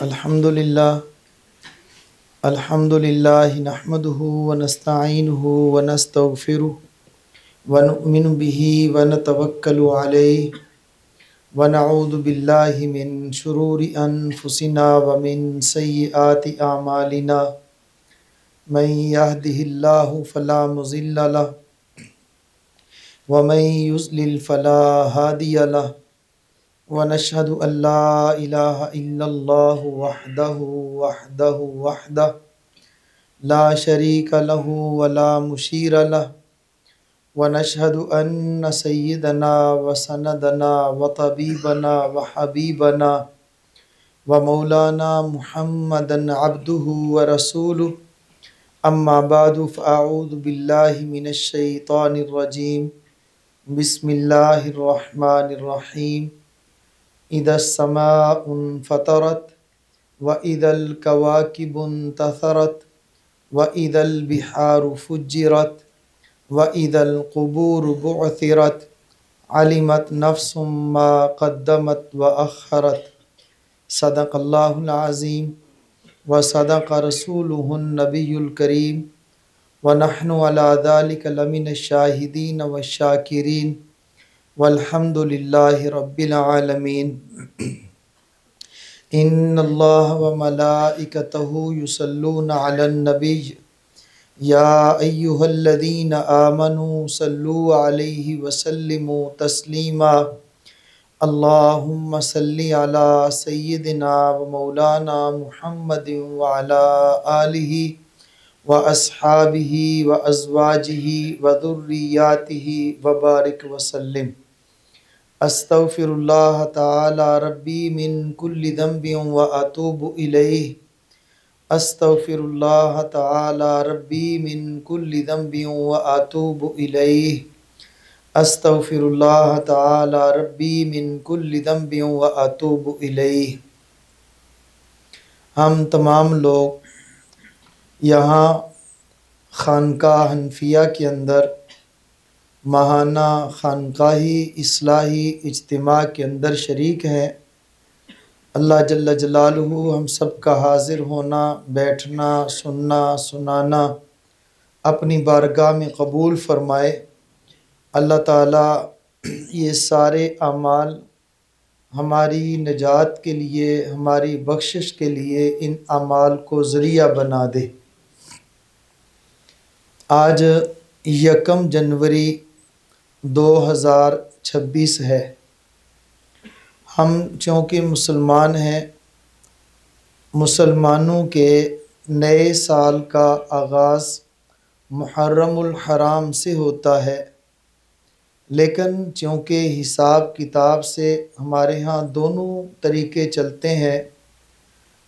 الحمد للہ نحمده ونستعینه ونستغفره ونؤمن به ونتوکل علیہ ونعوذ باللہ من شرور انفسنا ومن سیئات اعمالنا من يهده اللہ فلا مضل له ومن يضلل فلا هادی له ونشهد أن لا إله إلا الله وحده لا شريك له ولا مشير له ونشهد أن سيدنا وسندنا وطبيبنا وحبيبنا ومولانا محمدا عبده ورسوله أما بعد فأعوذ بالله من الشيطان الرجيم بسم الله الرحمن الرحيم اذا السماء انفطرت واذا الكواكب انتثرت واذا البحار فجرت واذا القبور بعثرت علمت نفس ما قدمت واخرت صدق اللہ العظیم وصدق رسوله النبی الکریم ونحن على ذلك لمن الشاہدین والشاکرین والحمد للہ رب العالمین ان اللہ وملائکتہ یصلون علی النبی یا ایہا الذین آمنوا صلوا علیہ وسلموا تسلیما اللہم صلی علی سیدنا ومولانا محمد وعلی آلہ واصحابہ وازواجہ وذریاتہ وبارک وسلم استغفر اللہ تعالی ربی من کل ذنب واتوب الیہ استغفر اللہ تعالی ربی من کل ذنب واتوب الیہ استغفر اللہ تعالی ربی من کل ذنب واتوب الیہ۔ ہم تمام لوگ یہاں خانقاہ حنفیہ کے اندر ماہانہ خانقاہی اصلاحی اجتماع کے اندر شریک ہیں۔ اللہ جل جلالہ ہم سب کا حاضر ہونا، بیٹھنا، سننا، سنانا اپنی بارگاہ میں قبول فرمائے۔ اللہ تعالیٰ یہ سارے اعمال ہماری نجات کے لیے، ہماری بخشش کے لیے ان اعمال کو ذریعہ بنا دے۔ آج 1 جنوری 2026 ہے۔ ہم چونکہ مسلمان ہیں، مسلمانوں کے نئے سال کا آغاز محرم الحرام سے ہوتا ہے، لیکن چونکہ حساب کتاب سے ہمارے ہاں دونوں طریقے چلتے ہیں،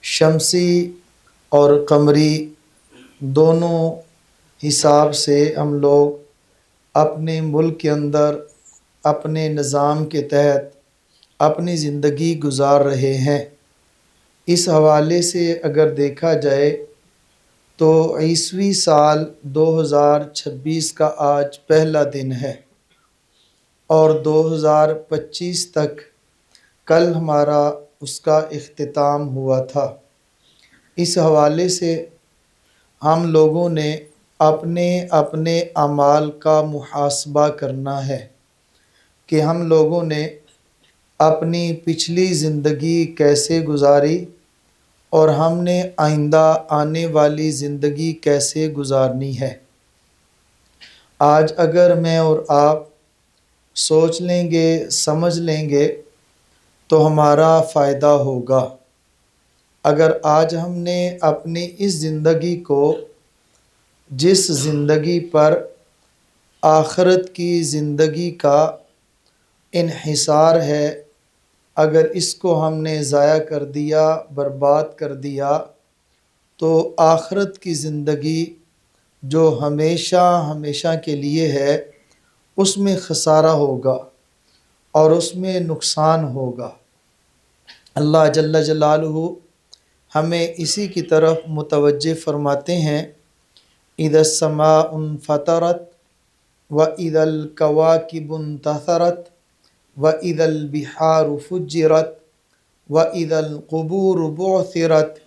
شمسی اور قمری، دونوں حساب سے ہم لوگ اپنے ملک کے اندر اپنے نظام کے تحت اپنی زندگی گزار رہے ہیں۔ اس حوالے سے اگر دیکھا جائے تو عیسوی سال 2026 کا آج پہلا دن ہے اور 2025 تک کل ہمارا اس کا اختتام ہوا تھا۔ اس حوالے سے ہم لوگوں نے اپنے اپنے اعمال کا محاسبہ کرنا ہے کہ ہم لوگوں نے اپنی پچھلی زندگی کیسے گزاری اور ہم نے آئندہ آنے والی زندگی کیسے گزارنی ہے۔ آج اگر میں اور آپ سوچ لیں گے، سمجھ لیں گے تو ہمارا فائدہ ہوگا۔ اگر آج ہم نے اپنی اس زندگی کو، جس زندگی پر آخرت کی زندگی کا انحصار ہے، اگر اس کو ہم نے ضائع کر دیا، برباد کر دیا، تو آخرت کی زندگی جو ہمیشہ ہمیشہ کے لیے ہے، اس میں خسارہ ہوگا اور اس میں نقصان ہوگا۔ اللہ جل جلالہ ہمیں اسی کی طرف متوجہ فرماتے ہیں، اذا السماء انفطرت واذا الكواكب انتثرت واذا البحار فجرت وَإِذَا الْقُبُورُ بُعْثِرَتْ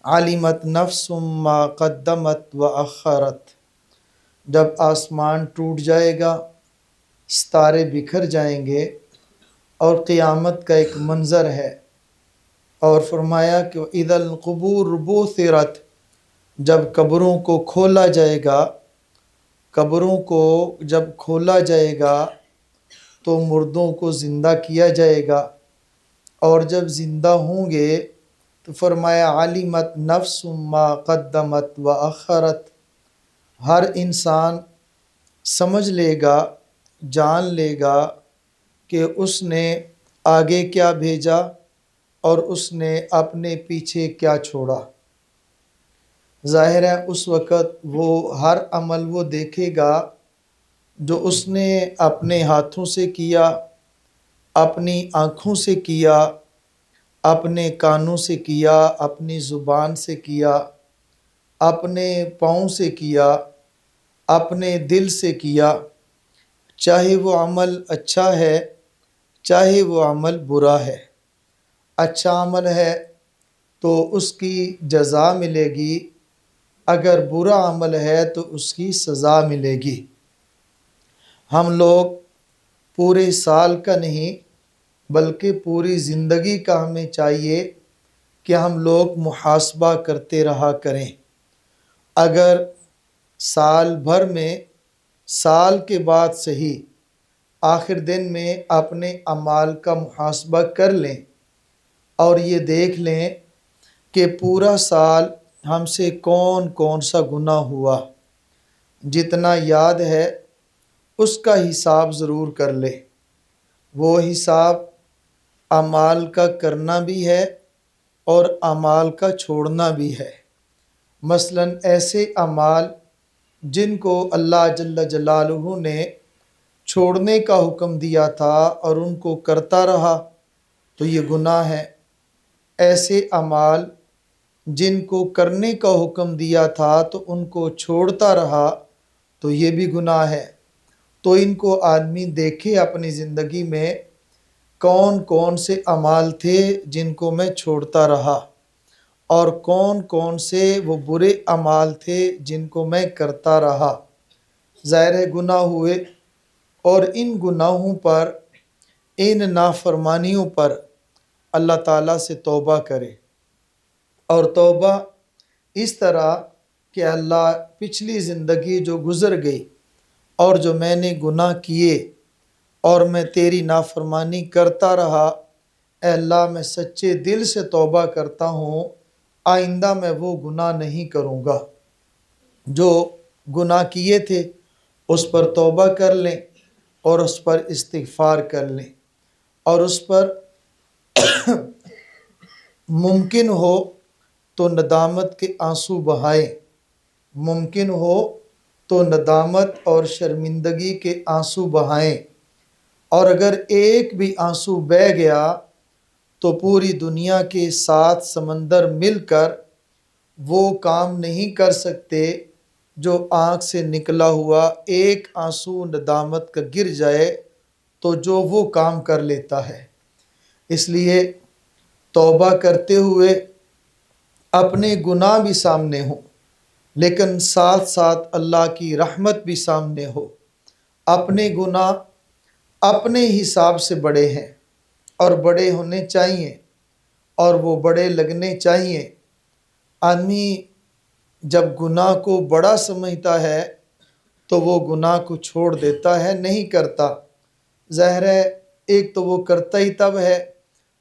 عَلِمَتْ نَفْسٌ مَّا قَدَّمَتْ وَأَخَّرَتْ۔ جب آسمان ٹوٹ جائے گا، ستارے بکھر جائیں گے، اور قیامت کا ایک منظر ہے، اور فرمایا کہ اِذَا الْقُبُورُ بُعْثِرَتْ، جب قبروں کو کھولا جائے گا، قبروں کو جب کھولا جائے گا تو مردوں کو زندہ کیا جائے گا، اور جب زندہ ہوں گے تو فرمایا عَلِمَتْ نَفْسٌ مَّا قَدَّمَتْ وَأَخَّرَتْ، ہر انسان سمجھ لے گا، جان لے گا کہ اس نے آگے کیا بھیجا اور اس نے اپنے پیچھے کیا چھوڑا۔ ظاہر ہے اس وقت وہ ہر عمل وہ دیکھے گا جو اس نے اپنے ہاتھوں سے کیا، اپنی آنکھوں سے کیا، اپنے کانوں سے کیا، اپنی زبان سے کیا، اپنے پاؤں سے کیا، اپنے دل سے کیا، چاہے وہ عمل اچھا ہے، چاہے وہ عمل برا ہے۔ اچھا عمل ہے تو اس کی جزا ملے گی، اگر برا عمل ہے تو اس کی سزا ملے گی۔ ہم لوگ پورے سال کا نہیں بلکہ پوری زندگی کا ہمیں چاہیے کہ ہم لوگ محاسبہ کرتے رہا کریں۔ اگر سال بھر میں، سال کے بعد صحیح، آخر دن میں اپنے اعمال کا محاسبہ کر لیں اور یہ دیکھ لیں کہ پورا سال ہم سے کون کون سا گناہ ہوا، جتنا یاد ہے اس کا حساب ضرور کر لے۔ وہ حساب اعمال کا کرنا بھی ہے اور اعمال کا چھوڑنا بھی ہے۔ مثلاً ایسے اعمال جن کو اللہ جل جلالہ نے چھوڑنے کا حکم دیا تھا اور ان کو کرتا رہا تو یہ گناہ ہے۔ ایسے اعمال جن کو کرنے کا حکم دیا تھا تو ان کو چھوڑتا رہا تو یہ بھی گناہ ہے۔ تو ان کو آدمی دیکھے اپنی زندگی میں کون کون سے اعمال تھے جن کو میں چھوڑتا رہا، اور کون کون سے وہ برے اعمال تھے جن کو میں کرتا رہا۔ ظاہر ہے گناہ ہوئے، اور ان گناہوں پر، ان نافرمانیوں پر اللہ تعالیٰ سے توبہ کرے، اور توبہ اس طرح کہ اللہ پچھلی زندگی جو گزر گئی اور جو میں نے گناہ کیے اور میں تیری نافرمانی کرتا رہا، اے اللہ میں سچے دل سے توبہ کرتا ہوں، آئندہ میں وہ گناہ نہیں کروں گا۔ جو گناہ کیے تھے اس پر توبہ کر لیں اور اس پر استغفار کر لیں، اور اس پر ممکن ہو تو ندامت کے آنسو بہائیں، ممکن ہو تو ندامت اور شرمندگی کے آنسو بہائیں، اور اگر ایک بھی آنسو بہہ گیا تو پوری دنیا کے 7 سمندر مل کر وہ کام نہیں کر سکتے جو آنکھ سے نکلا ہوا ایک آنسو ندامت کا گر جائے تو جو وہ کام کر لیتا ہے۔ اس لیے توبہ کرتے ہوئے اپنے گناہ بھی سامنے ہوں، لیکن ساتھ ساتھ اللہ کی رحمت بھی سامنے ہو۔ اپنے گناہ اپنے حساب سے بڑے ہیں اور بڑے ہونے چاہیے، اور وہ بڑے لگنے چاہیے۔ آدمی جب گناہ کو بڑا سمجھتا ہے تو وہ گناہ کو چھوڑ دیتا ہے، نہیں کرتا۔ ظاہر ہے ایک تو وہ کرتا ہی تب ہے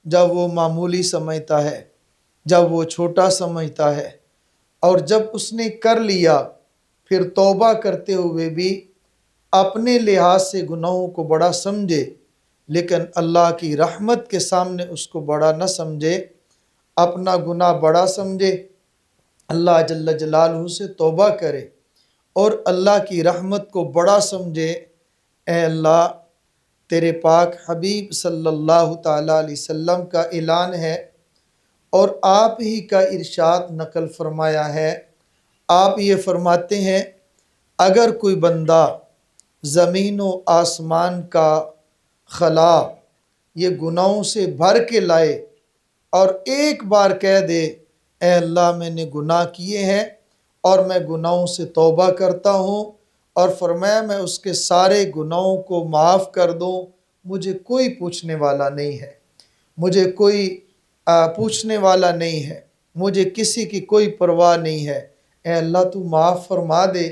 جب وہ معمولی سمجھتا ہے، جب وہ چھوٹا سمجھتا ہے، اور جب اس نے کر لیا پھر توبہ کرتے ہوئے بھی اپنے لحاظ سے گناہوں کو بڑا سمجھے، لیکن اللہ کی رحمت کے سامنے اس کو بڑا نہ سمجھے، اپنا گناہ بڑا سمجھے، اللہ جل جلالہ سے توبہ کرے اور اللہ کی رحمت کو بڑا سمجھے۔ اے اللہ، تیرے پاک حبیب صلی اللہ تعالیٰ علیہ وسلم کا اعلان ہے اور آپ ہی کا ارشاد نقل فرمایا ہے، آپ یہ فرماتے ہیں اگر کوئی بندہ زمین و آسمان کا خلا یہ گناہوں سے بھر کے لائے اور ایک بار کہہ دے اے اللہ میں نے گناہ کیے ہیں اور میں گناہوں سے توبہ کرتا ہوں، اور فرمایا میں اس کے سارے گناہوں کو معاف کر دوں، مجھے کوئی پوچھنے والا نہیں ہے، مجھے کوئی پوچھنے والا نہیں ہے، مجھے کسی کی کوئی پرواہ نہیں ہے، اے اللہ تو معاف فرما دے،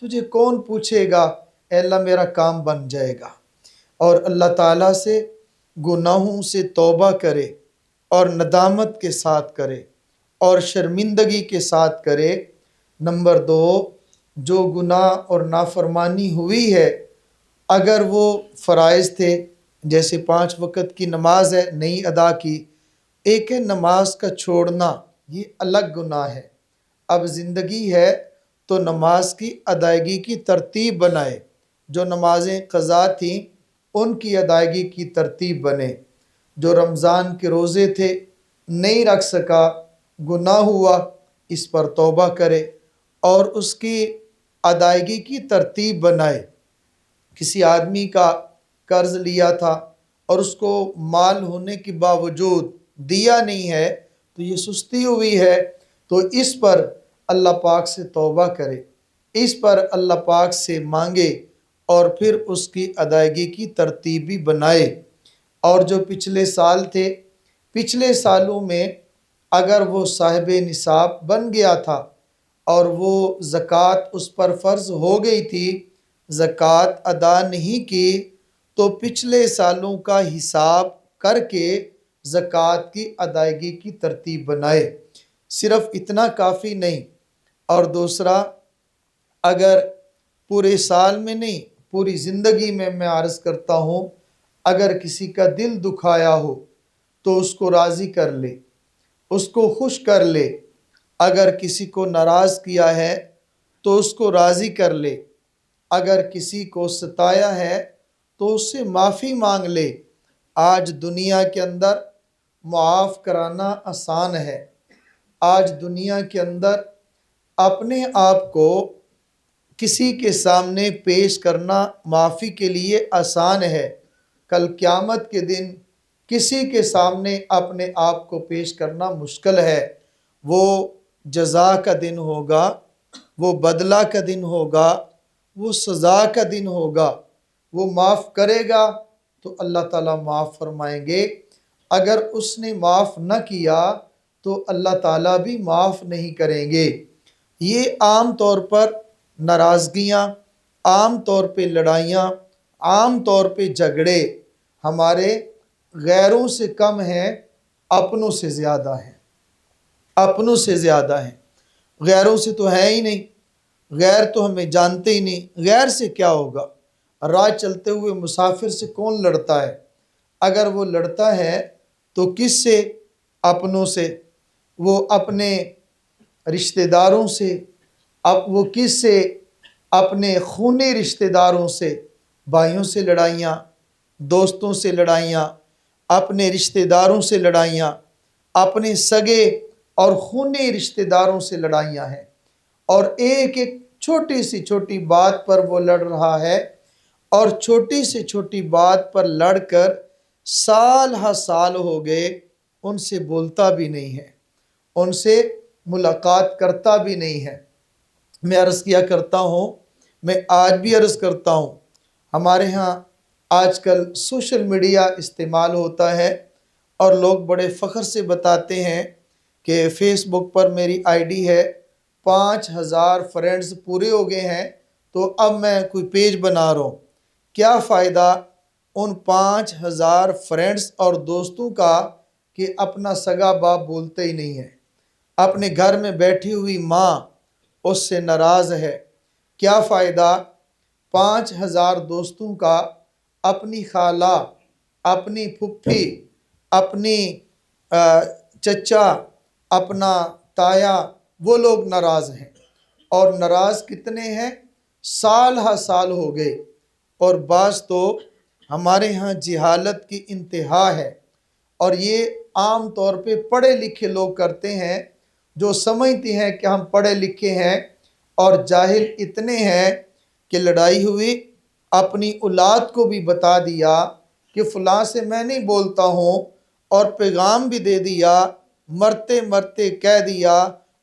تجھے کون پوچھے گا، اے اللہ میرا کام بن جائے گا۔ اور اللہ تعالیٰ سے گناہوں سے توبہ کرے اور ندامت کے ساتھ کرے اور شرمندگی کے ساتھ کرے۔ نمبر 2، جو گناہ اور نافرمانی ہوئی ہے، اگر وہ فرائض تھے، جیسے 5 وقت کی نماز ہے نہیں ادا کی، ایک ہے نماز کا چھوڑنا، یہ الگ گناہ ہے۔ اب زندگی ہے تو نماز کی ادائیگی کی ترتیب بنائے، جو نمازیں قضا تھیں ان کی ادائیگی کی ترتیب بنے۔ جو رمضان کے روزے تھے نہیں رکھ سکا، گناہ ہوا، اس پر توبہ کرے اور اس کی ادائیگی کی ترتیب بنائے۔ کسی آدمی کا قرض لیا تھا اور اس کو مال ہونے کے باوجود دیا نہیں ہے تو یہ سستی ہوئی ہے، تو اس پر اللہ پاک سے توبہ کرے، اس پر اللہ پاک سے مانگے اور پھر اس کی ادائیگی کی ترتیب بھی بنائے۔ اور جو پچھلے سال تھے، پچھلے سالوں میں اگر وہ صاحب نصاب بن گیا تھا اور وہ زکوٰۃ اس پر فرض ہو گئی تھی، زکوٰۃ ادا نہیں کی، تو پچھلے سالوں کا حساب کر کے زکوٰۃ کی ادائیگی کی ترتیب بنائے۔ صرف اتنا کافی نہیں، اور دوسرا، اگر پورے سال میں نہیں، پوری زندگی میں عرض کرتا ہوں، اگر کسی کا دل دکھایا ہو تو اس کو راضی کر لے، اس کو خوش کر لے۔ اگر کسی کو ناراض کیا ہے تو اس کو راضی کر لے، اگر کسی کو ستایا ہے تو اس سے معافی مانگ لے۔ آج دنیا کے اندر معاف کرانا آسان ہے، آج دنیا کے اندر اپنے آپ کو کسی کے سامنے پیش کرنا معافی کے لیے آسان ہے، کل قیامت کے دن کسی کے سامنے اپنے آپ کو پیش کرنا مشکل ہے۔ وہ جزا کا دن ہوگا، وہ بدلہ کا دن ہوگا، وہ سزا کا دن ہوگا۔ وہ معاف کرے گا تو اللہ تعالیٰ معاف فرمائیں گے، اگر اس نے معاف نہ کیا تو اللہ تعالیٰ بھی معاف نہیں کریں گے۔ یہ عام طور پر ناراضگیاں، عام طور پہ لڑائیاں، عام طور پہ جھگڑے ہمارے غیروں سے کم ہیں، اپنوں سے زیادہ ہیں، اپنوں سے زیادہ ہیں۔ غیروں سے تو ہے ہی نہیں، غیر تو ہمیں جانتے ہی نہیں، غیر سے کیا ہوگا؟ راہ چلتے ہوئے مسافر سے کون لڑتا ہے؟ اگر وہ لڑتا ہے تو کس سے؟ اپنوں سے۔ وہ اپنے رشتہ داروں سے، اب وہ کس سے؟ اپنے خونی رشتہ داروں سے۔ بھائیوں سے لڑائیاں، دوستوں سے لڑائیاں، اپنے رشتہ داروں سے لڑائیاں، اپنے سگے اور خونی رشتہ داروں سے لڑائیاں ہیں، اور ایک ایک چھوٹی سی چھوٹی بات پر وہ لڑ رہا ہے، اور چھوٹی سے چھوٹی بات پر لڑ کر سال ہا سال ہو گئے، ان سے بولتا بھی نہیں ہے، ان سے ملاقات کرتا بھی نہیں ہے۔ میں عرض کیا کرتا ہوں، میں آج بھی عرض کرتا ہوں، ہمارے ہاں آج کل سوشل میڈیا استعمال ہوتا ہے اور لوگ بڑے فخر سے بتاتے ہیں کہ فیس بک پر میری آئی ڈی ہے، 5000 فرینڈز پورے ہو گئے ہیں، تو اب میں کوئی پیج بنا رہا ہوں۔ کیا فائدہ ان 5000 فرینڈز اور دوستوں کا کہ اپنا سگا باپ بولتے ہی نہیں ہے، اپنے گھر میں بیٹھی ہوئی ماں اس سے ناراض ہے۔ کیا فائدہ 5000 دوستوں کا اپنی خالہ، اپنی پھپھی، اپنی چچا، اپنا تایا، وہ لوگ ناراض ہیں، اور ناراض کتنے ہیں؟ سال ہا سال ہو گئے۔ اور بعض تو ہمارے ہاں جہالت کی انتہا ہے، اور یہ عام طور پہ پڑھے لکھے لوگ کرتے ہیں، جو سمجھتے ہیں کہ ہم پڑھے لکھے ہیں، اور جاہل اتنے ہیں کہ لڑائی ہوئی، اپنی اولاد کو بھی بتا دیا کہ فلاں سے میں نہیں بولتا ہوں، اور پیغام بھی دے دیا، مرتے مرتے کہہ دیا،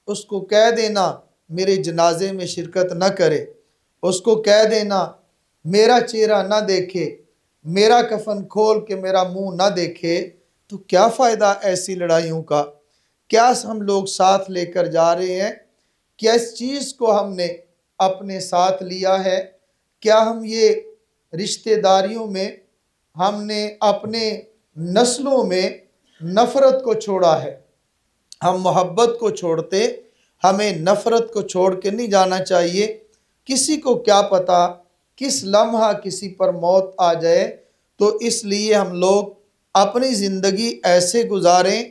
اس کو کہہ دینا میرے جنازے میں شرکت نہ کرے، اس کو کہہ دینا میرا چہرہ نہ دیکھے، میرا کفن کھول کے میرا منہ نہ دیکھے، تو کیا فائدہ ایسی لڑائیوں کا؟ کیا ہم لوگ ساتھ لے کر جا رہے ہیں؟ کیا اس چیز کو ہم نے اپنے ساتھ لیا ہے؟ کیا ہم یہ رشتہ داریوں میں ہم نے اپنے نسلوں میں نفرت کو چھوڑا ہے؟ ہم محبت کو چھوڑتے، ہمیں نفرت کو چھوڑ کے نہیں جانا چاہیے۔ کسی کو کیا پتا کس لمحہ کسی پر موت آ جائے، تو اس لیے ہم لوگ اپنی زندگی ایسے گزاریں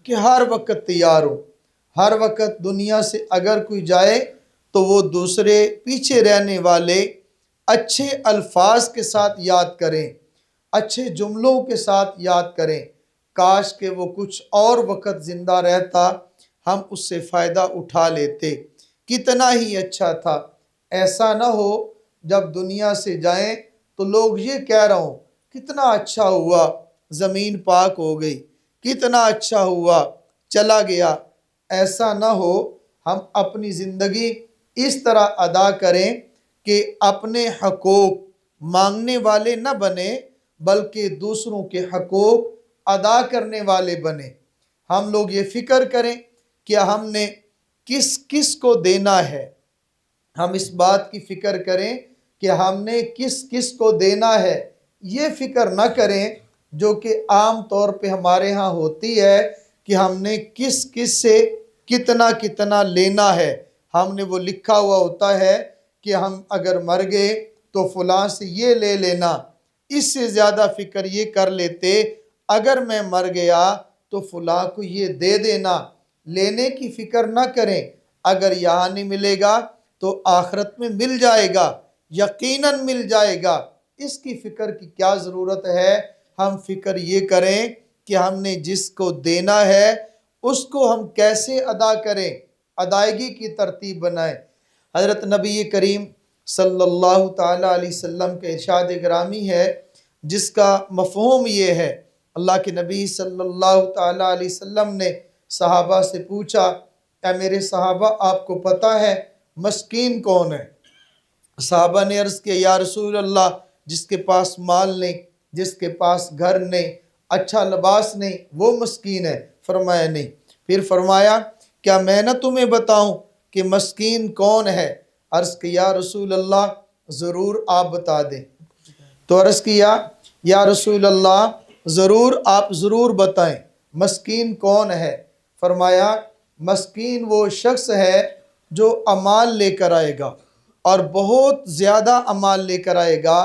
کہ ہر وقت تیار ہو۔ ہر وقت دنیا سے اگر کوئی جائے تو وہ دوسرے پیچھے رہنے والے اچھے الفاظ کے ساتھ یاد کریں، اچھے جملوں کے ساتھ یاد کریں۔ کاش کہ وہ کچھ اور وقت زندہ رہتا، ہم اس سے فائدہ اٹھا لیتے، کتنا ہی اچھا تھا۔ ایسا نہ ہو جب دنیا سے جائیں تو لوگ یہ کہہ رہا ہوں کتنا اچھا ہوا زمین پاک ہو گئی، کتنا اچھا ہوا چلا گیا۔ ایسا نہ ہو، ہم اپنی زندگی اس طرح ادا کریں کہ اپنے حقوق مانگنے والے نہ بنے، بلکہ دوسروں کے حقوق ادا کرنے والے بنے۔ ہم لوگ یہ فکر کریں کہ ہم نے کس کس کو دینا ہے، ہم اس بات کی فکر کریں کہ ہم نے کس کس کو دینا ہے۔ یہ فکر نہ کریں جو کہ عام طور پہ ہمارے ہاں ہوتی ہے کہ ہم نے کس کس سے کتنا کتنا لینا ہے۔ ہم نے وہ لکھا ہوا ہوتا ہے کہ ہم اگر مر گئے تو فلاں سے یہ لے لینا، اس سے زیادہ فکر یہ کر لیتے اگر میں مر گیا تو فلاں کو یہ دے دینا۔ لینے کی فکر نہ کریں، اگر یہاں نہیں ملے گا تو آخرت میں مل جائے گا، یقیناً مل جائے گا۔ اس کی فکر کی کیا ضرورت ہے؟ ہم فکر یہ کریں کہ ہم نے جس کو دینا ہے اس کو ہم کیسے ادا کریں، ادائیگی کی ترتیب بنائیں۔ حضرت نبی کریم صلی اللہ تعالیٰ علیہ وسلم کے ارشاد گرامی ہے جس کا مفہوم یہ ہے، اللہ کے نبی صلی اللہ تعالیٰ علیہ وسلم نے صحابہ سے پوچھا، اے میرے صحابہ آپ کو پتہ ہے مسکین کون ہے؟ صحابہ نے عرض کیا یا رسول اللہ، جس کے پاس مال نہیں، جس کے پاس گھر نہیں، اچھا لباس نہیں، وہ مسکین ہے؟ فرمایا نہیں۔ پھر فرمایا کیا میں نہ تمہیں بتاؤں کہ مسکین کون ہے؟ عرض کیا یا رسول اللہ ضرور آپ بتا دیں۔ تو عرض کیا یا رسول اللہ ضرور آپ ضرور بتائیں مسکین کون ہے؟ فرمایا مسکین وہ شخص ہے جو اعمال لے کر آئے گا اور بہت زیادہ اعمال لے کر آئے گا،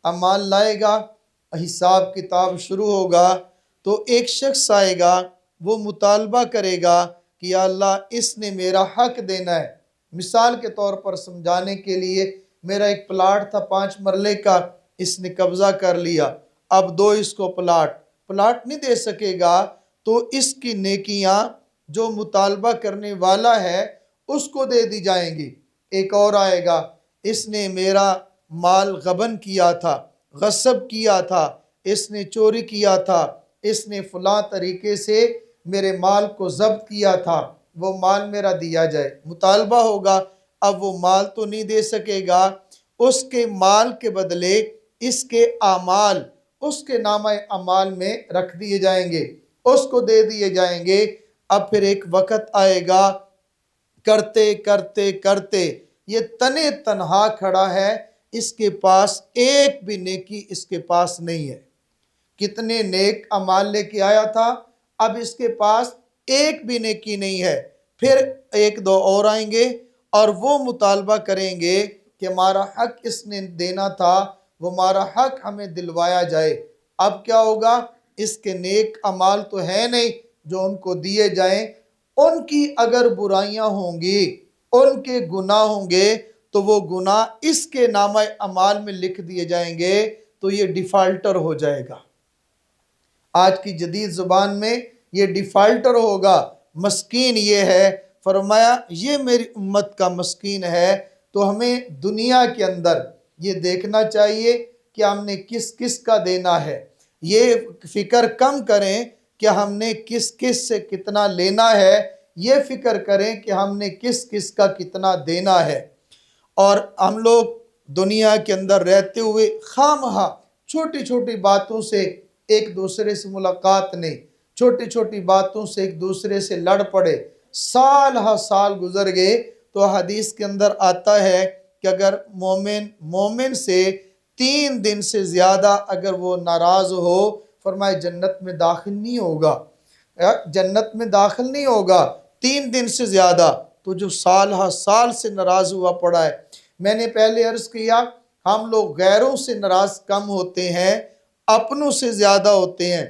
اعمال لائے گا، حساب کتاب شروع ہوگا تو ایک شخص آئے گا، وہ مطالبہ کرے گا کہ یا اللہ اس نے میرا حق دینا ہے۔ مثال کے طور پر سمجھانے کے لیے، میرا ایک پلاٹ تھا 5 مرلے کا، اس نے قبضہ کر لیا، اب دو اس کو پلاٹ نہیں دے سکے گا تو اس کی نیکیاں جو مطالبہ کرنے والا ہے اس کو دے دی جائیں گی۔ ایک اور آئے گا، اس نے میرا مال غبن کیا تھا، غصب کیا تھا، اس نے چوری کیا تھا، اس نے فلاں طریقے سے میرے مال کو ضبط کیا تھا، وہ مال میرا دیا جائے۔ مطالبہ ہوگا، اب وہ مال تو نہیں دے سکے گا، اس کے مال کے بدلے اس کے اعمال اس کے نامہ اعمال میں رکھ دیے جائیں گے، اس کو دے دیے جائیں گے۔ اب پھر ایک وقت آئے گا، کرتے کرتے کرتے یہ تنے تنہا کھڑا ہے، اس کے پاس ایک بھی نیکی اس کے پاس نہیں ہے۔ کتنے نیک اعمال لے کے آیا تھا، اب اس کے پاس ایک بھی نیکی نہیں ہے۔ پھر ایک دو اور آئیں گے اور وہ مطالبہ کریں گے کہ ہمارا حق اس نے دینا تھا، وہ ہمارا حق ہمیں دلوایا جائے۔ اب کیا ہوگا؟ اس کے نیک اعمال تو ہے نہیں جو ان کو دیے جائیں، ان کی اگر برائیاں ہوں گی، ان کے گناہ ہوں گے تو وہ گناہ اس کے نامہ اعمال میں لکھ دیے جائیں گے، تو یہ ڈیفالٹر ہو جائے گا۔ آج کی جدید زبان میں یہ ڈیفالٹر ہوگا، مسکین یہ ہے۔ فرمایا یہ میری امت کا مسکین ہے۔ تو ہمیں دنیا کے اندر یہ دیکھنا چاہیے کہ ہم نے کس کس کا دینا ہے۔ یہ فکر کم کریں کہ ہم نے کس کس سے کتنا لینا ہے، یہ فکر کریں کہ ہم نے کس کس کا کتنا دینا ہے۔ اور ہم لوگ دنیا کے اندر رہتے ہوئے خواہ مخواہ چھوٹی چھوٹی باتوں سے ایک دوسرے سے ملاقات نہیں، چھوٹی چھوٹی باتوں سے ایک دوسرے سے لڑ پڑے، سال ہا سال گزر گئے تو حدیث کے اندر آتا ہے کہ اگر مومن سے 3 دن سے زیادہ اگر وہ ناراض ہو، فرمائے جنت میں داخل نہیں ہوگا، جنت میں داخل نہیں ہوگا 3 دن سے زیادہ۔ تو جو سال ہا سال سے ناراض ہوا پڑا ہے، میں نے پہلے عرض کیا ہم لوگ غیروں سے ناراض کم ہوتے ہیں، اپنوں سے زیادہ ہوتے ہیں۔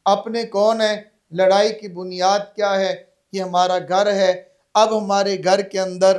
اپنے کون ہیں؟ لڑائی کی بنیاد کیا ہے؟ کہ ہمارا گھر ہے، اب ہمارے گھر کے اندر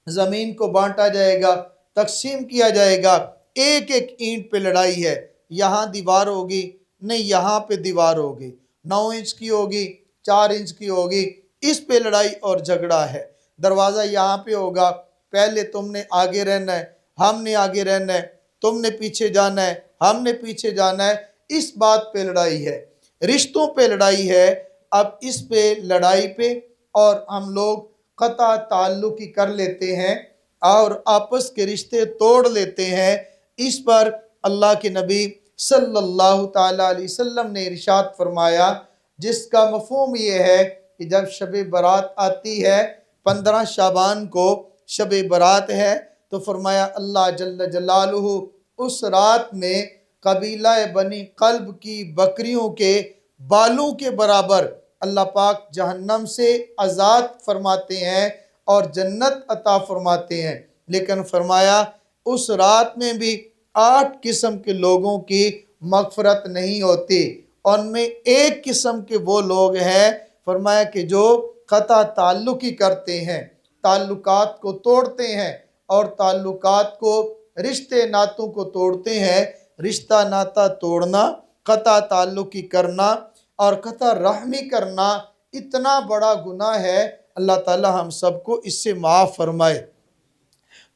زمین کو بانٹا جائے گا، تقسیم کیا جائے گا، ایک ایک اینٹ پہ لڑائی ہے، یہاں دیوار ہوگی، نہیں یہاں پہ دیوار ہوگی، 9 انچ کی ہوگی، 4 انچ کی ہوگی، اس پہ لڑائی اور جھگڑا ہے۔ دروازہ یہاں پہ ہوگا، پہلے تم نے آگے رہنا ہے، ہم نے آگے رہنا ہے، تم نے پیچھے جانا ہے، ہم نے پیچھے جانا ہے، اس بات پہ لڑائی ہے، رشتوں پہ لڑائی ہے۔ اب اس پہ لڑائی پہ اور ہم لوگ قطع تعلق ہی کر لیتے ہیں اور آپس کے رشتے توڑ لیتے ہیں۔ اس پر اللہ کے نبی صلی اللہ تعالیٰ علیہ وسلم نے ارشاد فرمایا، جس کا مفہوم یہ ہے کہ جب شب برات آتی ہے، 15 شعبان کو شب برات ہے، تو فرمایا اللہ جل جلالہ اس رات میں قبیلہ بنی قلب کی بکریوں کے بالوں کے برابر اللہ پاک جہنم سے آزاد فرماتے ہیں اور جنت عطا فرماتے ہیں۔ لیکن فرمایا اس رات میں بھی 8 قسم کے لوگوں کی مغفرت نہیں ہوتی، ان میں ایک قسم کے وہ لوگ ہیں، فرمایا کہ جو قطع تعلق ہی کرتے ہیں، تعلقات کو توڑتے ہیں اور تعلقات کو رشتے ناتوں کو توڑتے ہیں۔ رشتہ ناتا توڑنا، قطع تعلق ہی کرنا اور قطع رحمی کرنا اتنا بڑا گناہ ہے، اللہ تعالی ہم سب کو اس سے معاف فرمائے۔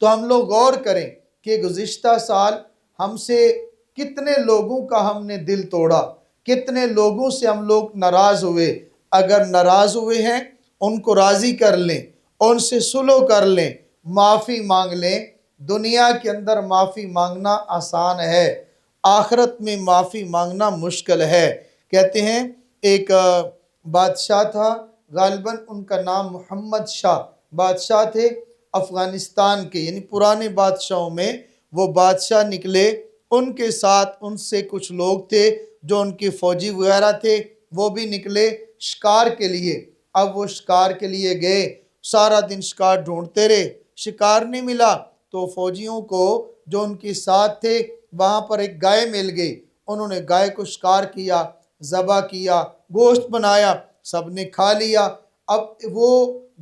تو ہم لوگ غور کریں کہ گزشتہ سال ہم سے کتنے لوگوں کا ہم نے دل توڑا، کتنے لوگوں سے ہم لوگ ناراض ہوئے۔ اگر ناراض ہوئے ہیں ان کو راضی کر لیں، ان سے صلح کر لیں، معافی مانگ لیں۔ دنیا کے اندر معافی مانگنا آسان ہے، آخرت میں معافی مانگنا مشکل ہے۔ کہتے ہیں ایک بادشاہ تھا، غالباً ان کا نام محمد شاہ بادشاہ تھے افغانستان کے، یعنی پرانے بادشاہوں میں وہ بادشاہ نکلے، ان کے ساتھ ان سے کچھ لوگ تھے جو ان کے فوجی وغیرہ تھے، وہ بھی نکلے شکار کے لیے۔ اب وہ شکار کے لیے گئے، سارا دن شکار ڈھونڈتے رہے، شکار نہیں ملا، تو فوجیوں کو جو ان کے ساتھ تھے وہاں پر ایک گائے مل گئی، انہوں نے گائے کو شکار کیا، ذبح کیا، گوشت بنایا، سب نے کھا لیا۔ اب وہ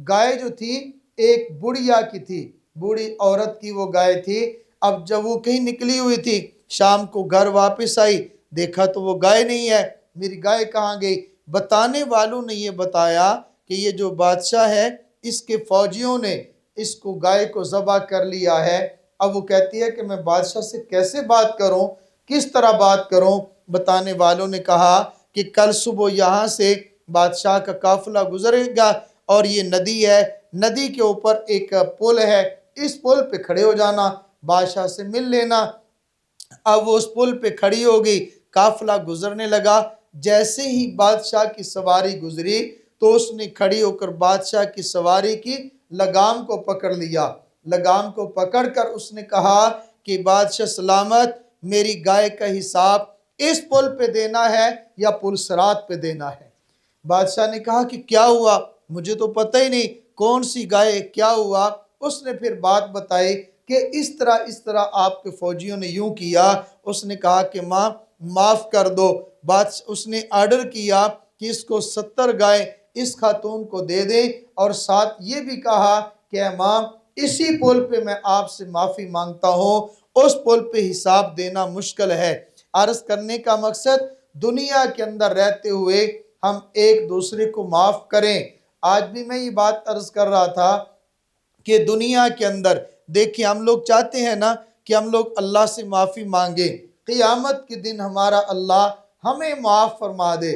گائے جو تھی ایک بڑھیا کی تھی، بوڑھی عورت کی وہ گائے تھی۔ اب جب وہ کہیں نکلی ہوئی تھی، شام کو گھر واپس آئی، دیکھا تو وہ گائے نہیں ہے، میری گائے کہاں گئی؟ بتانے والوں نے یہ بتایا کہ یہ جو بادشاہ ہے اس کے فوجیوں نے اس کو گائے کو ذبح کر لیا ہے۔ اب وہ کہتی ہے کہ میں بادشاہ سے کیسے بات کروں، کس طرح بات کروں؟ بتانے والوں نے کہا کہ کل صبح یہاں سے بادشاہ کا قافلہ گزرے گا اور یہ ندی ہے، ندی کے اوپر ایک پل ہے، اس پل پہ کھڑے ہو جانا، بادشاہ سے مل لینا۔ اب وہ اس پل پہ کھڑی ہو گئی، قافلہ گزرنے لگا، جیسے ہی بادشاہ کی سواری گزری تو اس نے کھڑی ہو کر بادشاہ کی سواری کی لگام کو پکڑ لیا، لگام کو پکڑ کر اس نے کہا کہ بادشاہ سلامت، میری گائے کا حساب اس پل پہ دینا ہے یا پل صراط پہ دینا ہے؟ بادشاہ نے کہا کہ کیا ہوا؟ مجھے تو پتہ ہی نہیں کون سی گائے، کیا ہوا؟ اس نے پھر بات بتائی کہ اس طرح آپ کے فوجیوں نے یوں کیا۔ اس نے کہا کہ ماں معاف کر دو۔ اس نے آرڈر کیا کہ اس کو 70 گائے اس خاتون کو دے دیں، اور ساتھ یہ بھی کہا کہ اے ماں اسی پل پہ میں آپ سے معافی مانگتا ہوں، اس پل پہ حساب دینا مشکل ہے۔ عرض کرنے کا مقصد دنیا کے اندر رہتے ہوئے ہم ایک دوسرے کو معاف کریں۔ آج بھی میں یہ بات عرض کر رہا تھا کہ دنیا کے اندر دیکھیں ہم لوگ چاہتے ہیں نا کہ ہم لوگ اللہ سے معافی مانگیں، قیامت کے دن ہمارا اللہ ہمیں معاف فرما دے،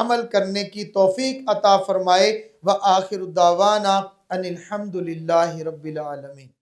عمل کرنے کی توفیق عطا فرمائے۔ وآخر دعوانا ان الحمد للہ رب العالمین۔